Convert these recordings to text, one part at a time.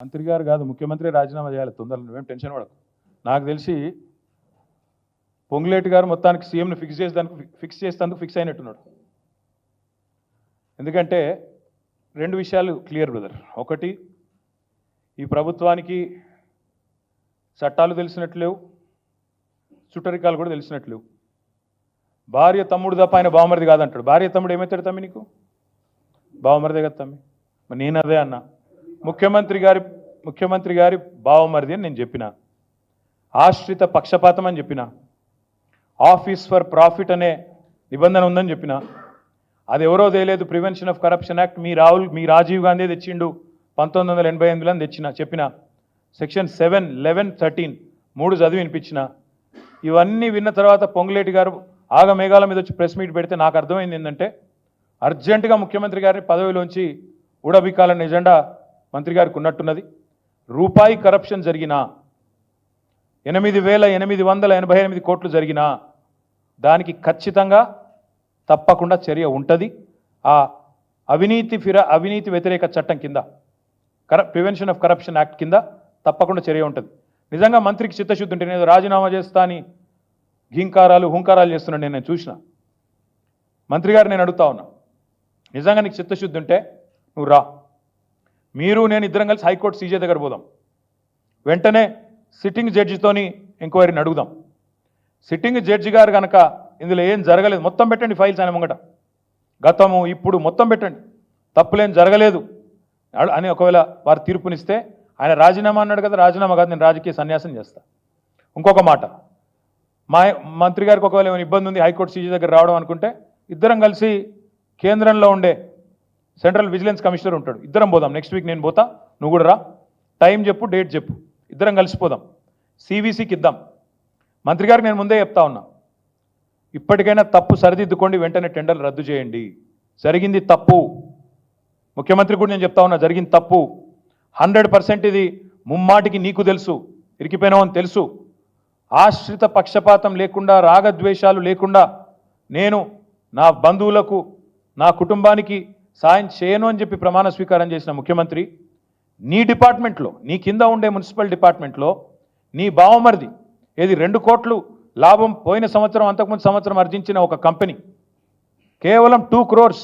మంత్రి గారు కాదు ముఖ్యమంత్రి రాజీనామా చేయాలి తొందరలో, నువ్వేం టెన్షన్ పడకు. నాకు తెలిసి పొంగులేటి గారు మొత్తానికి సీఎంను ఫిక్స్ చేసేందుకు ఫిక్స్ అయినట్టున్నాడు. ఎందుకంటే రెండు విషయాలు క్లియర్ బ్రదర్. ఒకటి, ఈ ప్రభుత్వానికి చట్టాలు తెలిసినట్లు లేవు, చుట్టరికాలు కూడా తెలిసినట్లు లేవు. భార్య తమ్ముడు తప్ప ఆయన బావమరిది కాదంటాడు. భార్య తమ్ముడు ఏమవుతాడు తమ్మి? నీకు బావమరిదే కదా తమ్మి. మరి నేను అదే అన్నా, ముఖ్యమంత్రి గారి బావమరిది అని నేను చెప్పిన, ఆశ్రిత పక్షపాతం అని చెప్పిన, ఆఫీస్ ఫర్ ప్రాఫిట్ అనే నిబంధన ఉందని చెప్పిన. అది ఎవరో తెలియదు, ప్రివెన్షన్ ఆఫ్ కరప్షన్ యాక్ట్ మీ రాజీవ్ గాంధీ తెచ్చిండు 1988లో తెచ్చిన చెప్పిన. సెక్షన్ 7, 11, 13 మూడు చదివి వినిపించిన. ఇవన్నీ విన్న తర్వాత పొంగులేటి గారు ఆగమేఘాల మీద వచ్చి ప్రెస్ మీట్ పెడితే నాకు అర్థమైంది ఏంటంటే, అర్జెంటుగా ముఖ్యమంత్రి గారిని పదవిలోంచి ఊడబిక్కాలన్న ఎజెండా మంత్రి గారికి ఉన్నట్టున్నది. రూపాయి కరప్షన్ జరిగినా, 8,888 కోట్లు జరిగినా దానికి ఖచ్చితంగా తప్పకుండా చర్య ఉంటుంది. ఆ అవినీతి వ్యతిరేక చట్టం కింద, ప్రివెన్షన్ ఆఫ్ కరప్షన్ యాక్ట్ కింద తప్పకుండా చర్య ఉంటుంది. నిజంగా మంత్రికి చిత్తశుద్ధి ఉంటే, నేను రాజీనామా చేస్తా అని హుంకారాలు చేస్తున్నాను నేను చూసిన. మంత్రి గారు నేను అడుగుతా ఉన్నా, నిజంగా నీకు చిత్తశుద్ధి ఉంటే నువ్వు రా, మీరు నేను ఇద్దరం కలిసి హైకోర్టు సీజే దగ్గర పోదాం. వెంటనే సిట్టింగ్ జడ్జితోని ఎంక్వైరీని అడుగుదాం. సిట్టింగ్ జడ్జి గారు కనుక ఇందులో ఏం జరగలేదు, మొత్తం పెట్టండి ఫైల్స్ ఆయన ముంగట, గతము ఇప్పుడు మొత్తం పెట్టండి, తప్పులేం జరగలేదు అని ఒకవేళ వారు తీర్పునిస్తే, ఆయన రాజీనామా అన్నాడు కదా, రాజీనామా కాదు, నేను రాజకీయ సన్యాసం చేస్తా. ఇంకొక మాట, మంత్రి గారికి ఒకవేళ ఏమైనా ఇబ్బంది ఉంది హైకోర్టు సీజీ దగ్గర రావడం అనుకుంటే, ఇద్దరం కలిసి కేంద్రంలో ఉండే సెంట్రల్ విజిలెన్స్ కమిషనర్ ఉంటాడు, ఇద్దరం పోదాం. నెక్స్ట్ వీక్ నేను పోతా, నువ్వు కూడా రా, టైం చెప్పు, డేట్ చెప్పు, ఇద్దరం కలిసిపోదాం, సివిసికి ఇద్దాం. మంత్రి గారికి నేను ముందే చెప్తా ఉన్నా, ఇప్పటికైనా తప్పు సరిదిద్దుకోండి, వెంటనే టెండర్లు రద్దు చేయండి. జరిగింది తప్పు, ముఖ్యమంత్రి కూడా నేను చెప్తా ఉన్నా, జరిగింది తప్పు 100%. ఇది ముమ్మాటికి నీకు తెలుసు, ఇరికిపోయినావని తెలుసు. ఆశ్రిత పక్షపాతం లేకుండా, రాగద్వేషాలు లేకుండా నేను నా బంధువులకు, నా కుటుంబానికి సాయం చేయను అని చెప్పి ప్రమాణ స్వీకారం చేసిన ముఖ్యమంత్రి, నీ డిపార్ట్మెంట్లో, నీ కింద ఉండే మున్సిపల్ డిపార్ట్మెంట్లో నీ బావమరిది ఏది 2 కోట్లు లాభం పోయిన సంవత్సరం, అంతకుముందు సంవత్సరం ఆర్జించిన ఒక కంపెనీ, కేవలం 2 crores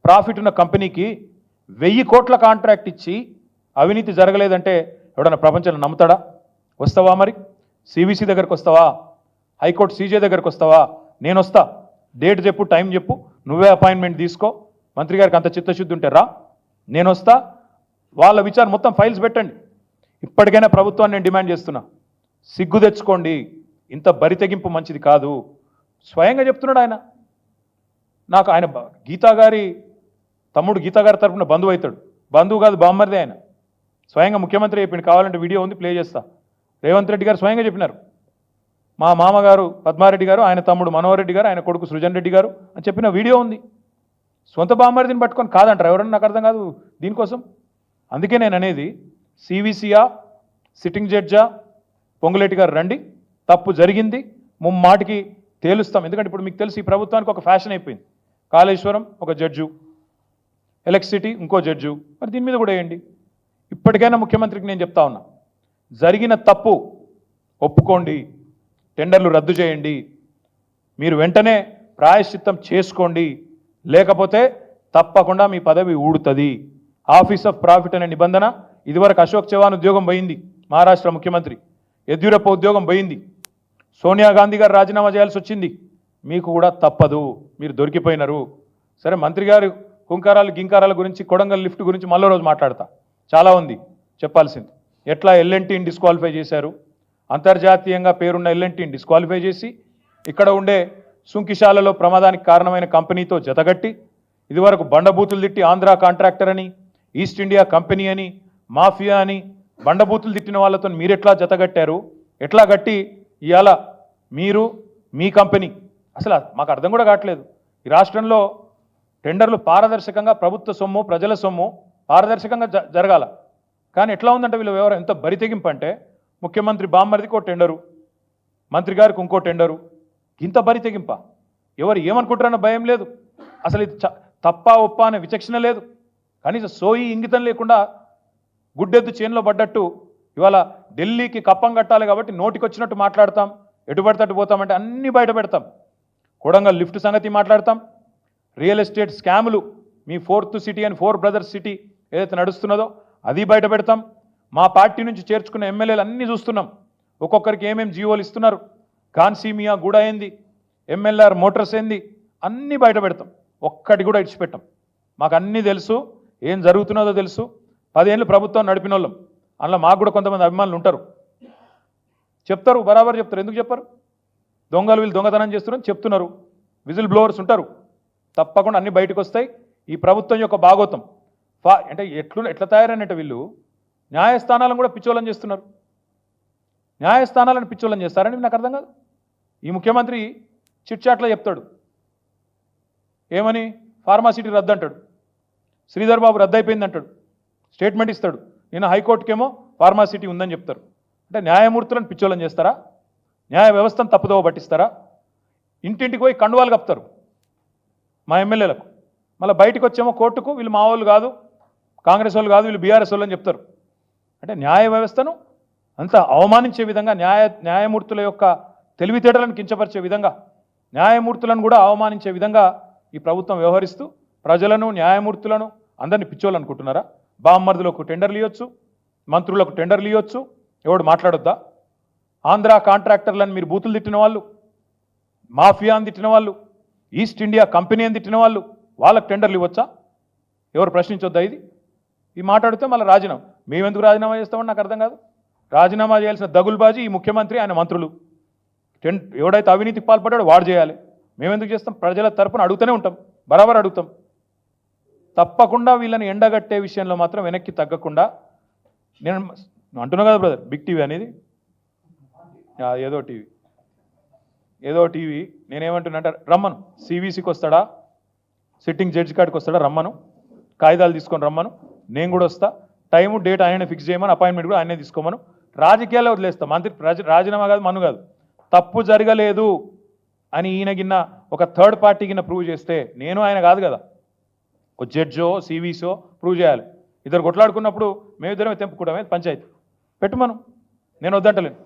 ప్రాఫిట్ ఉన్న కంపెనీకి 1000 కోట్ల కాంట్రాక్ట్ ఇచ్చి అవినీతి జరగలేదంటే ఎవడన్నా ప్రపంచంలో నమ్ముతాడా? వస్తావా మరి? సివిసి దగ్గరకు వస్తావా? హైకోర్టు సీజే దగ్గరకు వస్తావా? నేను వస్తా, డేట్ చెప్పు, టైం చెప్పు, నువ్వే అపాయింట్మెంట్ తీసుకో. మంత్రి గారికి అంత చిత్తశుద్ధి ఉంటే రా, నేను వస్తా, వాళ్ళ విచారణ మొత్తం ఫైల్స్ పెట్టండి. ఇప్పటికైనా ప్రభుత్వాన్ని నేను డిమాండ్ చేస్తున్నా, సిగ్గు తెచ్చుకోండి, ఇంత బరితెగింపు మంచిది కాదు. స్వయంగా చెప్తున్నాడు ఆయన. నాకు ఆయన గీతా గారి తమ్ముడు, గీతా గారి తరఫున బంధువు అవుతాడు, బంధువు కాదు బామ్మరిదే ఆయన. స్వయంగా ముఖ్యమంత్రి చెప్పింది, కావాలంటే వీడియో ఉంది, ప్లే చేస్తా. రేవంత్ రెడ్డి గారు స్వయంగా చెప్పినారు, మా మామగారు పద్మారెడ్డి గారు, ఆయన తమ్ముడు మనోహర్ రెడ్డి గారు, ఆయన కొడుకు సృజన్ రెడ్డి గారు అని చెప్పిన వీడియో ఉంది. సొంత బామ్మరిదిని పట్టుకొని కాదంటారు ఎవరన్నా? నాకు అర్థం కాదు దీనికోసం. అందుకే నేను అనేది, సివిసియా, సిట్టింగ్ జడ్జా, పొంగులేటి గారు రండి, తప్పు జరిగింది, ముమ్మాటికి తేలుస్తాం. ఎందుకంటే ఇప్పుడు మీకు తెలిసి ఈ ప్రభుత్వానికి ఒక ఫ్యాషన్ అయిపోయింది, కాళేశ్వరం ఒక జడ్జు, ఎలక్ట్రిసిటీ ఇంకో జడ్జు, మరి దీని మీద కూడా వేయండి. ఇప్పటికైనా ముఖ్యమంత్రికి నేను చెప్తా ఉన్నా, జరిగిన తప్పు ఒప్పుకోండి, టెండర్లు రద్దు చేయండి, మీరు వెంటనే ప్రాయశ్చిత్తం చేసుకోండి, లేకపోతే తప్పకుండా మీ పదవి ఊడుతుంది. ఆఫీస్ ఆఫ్ ప్రాఫిట్ అనే నిబంధన ఇదివరకు అశోక్ చవాన్ ఉద్యోగం పోయింది, మహారాష్ట్ర ముఖ్యమంత్రి యడ్యూరప్ప ఉద్యోగం పోయింది, సోనియా గాంధీ గారు రాజీనామా చేయాల్సి వచ్చింది, మీకు కూడా తప్పదు, మీరు దొరికిపోయినారు. సరే, మంత్రి గారు హుంకారాలు గింకారాల గురించి, కొడంగల్ లిఫ్ట్ గురించి మళ్ళీ రోజు మాట్లాడతా, చాలా ఉంది చెప్పాల్సింది. ఎట్లా ఎల్ఎన్టీని డిస్క్వాలిఫై చేశారు, అంతర్జాతీయంగా పేరున్న ఎల్ఎన్టీని డిస్క్వాలిఫై చేసి, ఇక్కడ ఉండే సుంకిశాలలో ప్రమాదానికి కారణమైన కంపెనీతో జతగట్టి, ఇదివరకు బండబూతులు తిట్టి ఆంధ్ర కాంట్రాక్టర్ అని, ఈస్ట్ ఇండియా కంపెనీ అని, మాఫియా అని బండబూతులు తిట్టిన వాళ్ళతో మీరు ఎట్లా జతగట్టారు, ఎట్లా గట్టి ఇవాళ మీరు మీ కంపెనీ, అసలు మాకు అర్థం కూడా కావట్లేదు. ఈ రాష్ట్రంలో టెండర్లు పారదర్శకంగా, ప్రభుత్వ సొమ్ము, ప్రజల సొమ్ము పారదర్శకంగా జరగాల. కానీ ఎట్లా ఉందంటే వీళ్ళు వ్యవహారం ఎంత బరితెగింపు అంటే, ముఖ్యమంత్రి బామ్మరిదికి ఒక టెండరు, మంత్రి గారికి ఇంకో టెండరు, ఇంత బరితెగింప. ఎవరు ఏమనుకుంటారన్న భయం లేదు, అసలు ఇది తప్ప ఒప్ప అనే విచక్షణ లేదు, కనీసం సోయి ఇంగితం లేకుండా గుడ్డెద్దు చేనులో పడ్డట్టు ఇవాళ ఢిల్లీకి కప్పం కట్టాలి కాబట్టి నోటికొచ్చినట్టు మాట్లాడతాం, ఎటు పడితే అటు పోతామంటే అన్నీ బయట పెడతాం. కొడంగల్ లిఫ్ట్ సంగతి మాట్లాడతాం, రియల్ ఎస్టేట్ స్కాములు, మీ 4th సిటీ అని 4 బ్రదర్స్ సిటీ ఏదైతే నడుస్తున్నదో అది బయట పెడతాం. మా పార్టీ నుంచి చేర్చుకున్న ఎమ్మెల్యేలు అన్నీ చూస్తున్నాం, ఒక్కొక్కరికి ఏమేమి జీవోలు ఇస్తున్నారు, కాన్సీమియా గూడ ఏంది, MLR మోటార్స్ ఏంది, అన్నీ బయట పెడతాం, ఒక్కటి కూడా ఇడిచిపెట్టాం. మాకు అన్నీ తెలుసు, ఏం జరుగుతున్నదో తెలుసు. 10 ఏళ్ళు ప్రభుత్వం నడిపిన వాళ్ళం, అందులో మాకు కూడా కొంతమంది అభిమానులు ఉంటారు, చెప్తారు, బరాబర్ చెప్తారు. ఎందుకు చెప్పారు? దొంగలు వీళ్ళు దొంగతనం చేస్తున్నారని చెప్తున్నారు. విజిల్ బ్లోవర్స్ ఉంటారు, తప్పకుండా అన్నీ బయటకు వస్తాయి. ఈ ప్రభుత్వం యొక్క భాగోతం అంటే ఎట్లా తయారైనట్టు వీళ్ళు న్యాయస్థానాలను కూడా పిచ్చోళం చేస్తున్నారు. న్యాయస్థానాలను పిచ్చోళం చేస్తారని నాకు అర్థం కాదు. ఈ ముఖ్యమంత్రి చిట్చాట్లో చెప్తాడు, ఏమని ఫార్మాసిటీ రద్దు అంటాడు, శ్రీధర్ బాబు రద్దు అయిపోయింది అంటాడు, స్టేట్మెంట్ ఇస్తాడు. నేను హైకోర్టుకేమో ఫార్మాసిటీ ఉందని చెప్తారు. అంటే న్యాయమూర్తులను పిచ్చోళం చేస్తారా? న్యాయ వ్యవస్థను తప్పుదోవ పట్టిస్తారా? ఇంటింటికి పోయి కండువాలు కప్తారు మా ఎమ్మెల్యేలకు, మళ్ళీ బయటకు వచ్చేమో కోర్టుకు వీళ్ళు మా వాళ్ళు కాదు, కాంగ్రెస్ వాళ్ళు కాదు, వీళ్ళు బీఆర్ఎస్ వాళ్ళు అని చెప్తారు. అంటే న్యాయ వ్యవస్థను అంత అవమానించే విధంగా, న్యాయమూర్తుల యొక్క తెలివితేటలను కించపరిచే విధంగా, న్యాయమూర్తులను కూడా అవమానించే విధంగా ఈ ప్రభుత్వం వ్యవహరిస్తూ ప్రజలను, న్యాయమూర్తులను అందరినీ పిచ్చోళ్ళు అనుకుంటున్నారా? బామ్మర్దులకు టెండర్లు ఇవ్వచ్చు, మంత్రులకు టెండర్లు ఇవ్వచ్చు, ఎవడు మాట్లాడొద్దా? ఆంధ్ర కాంట్రాక్టర్లను మీరు బూతులు తిట్టిన వాళ్ళు, మాఫియా అని తిట్టిన వాళ్ళు, ఈస్ట్ ఇండియా కంపెనీ అని తిట్టిన వాళ్ళు, వాళ్ళకు టెండర్లు ఇవ్వచ్చా? ఎవరు ప్రశ్నించొద్దా? ఈ మాట్లాడితే మళ్ళీ రాజీనామా, మేమెందుకు రాజీనామా చేస్తామని నాకు అర్థం కాదు. రాజీనామా చేయాల్సిన దగులుబాజీ ఈ ముఖ్యమంత్రి, ఆయన మంత్రులు. ఎవడైతే అవినీతికి పాల్పడ్డాడో వాడు చేయాలి, మేమెందుకు చేస్తాం? ప్రజల తరపున అడుగుతూనే ఉంటాం, బరాబర్ అడుగుతాం. తప్పకుండా వీళ్ళని ఎండగట్టే విషయంలో మాత్రం వెనక్కి తగ్గకుండా, నేను అంటున్నా కదా బ్రదర్, బిగ్ టీవీ అనేది ఏదో టీవీ నేనేమంటున్నా అంటే రమ్మను, CVCకి వస్తాడా, సిట్టింగ్ జడ్జి కాడికి వస్తాడా, రమ్మను, కాగితాలు తీసుకొని రమ్మను, నేను కూడా వస్తా, టైము డేట్ ఆయనే ఫిక్స్ చేయమని, అపాయింట్మెంట్ కూడా ఆయనే తీసుకోమను, రాజకీయాల్లో వదిలేస్తాం. మంత్రి రాజీనామా కాదు, మను కాదు, తప్పు జరగలేదు అని ఈయన గిన్న ఒక థర్డ్ పార్టీ గిన్న ప్రూవ్ చేస్తే, నేను ఆయన కాదు కదా, ఒక జడ్జో CVCో ప్రూవ్ చేయాలి. ఇద్దరు కొట్లాడుకున్నప్పుడు మేమిద్దరమే తెంపుకుంటామే పంచాయతీ పెట్టుమను, నేను వద్దంటలేను.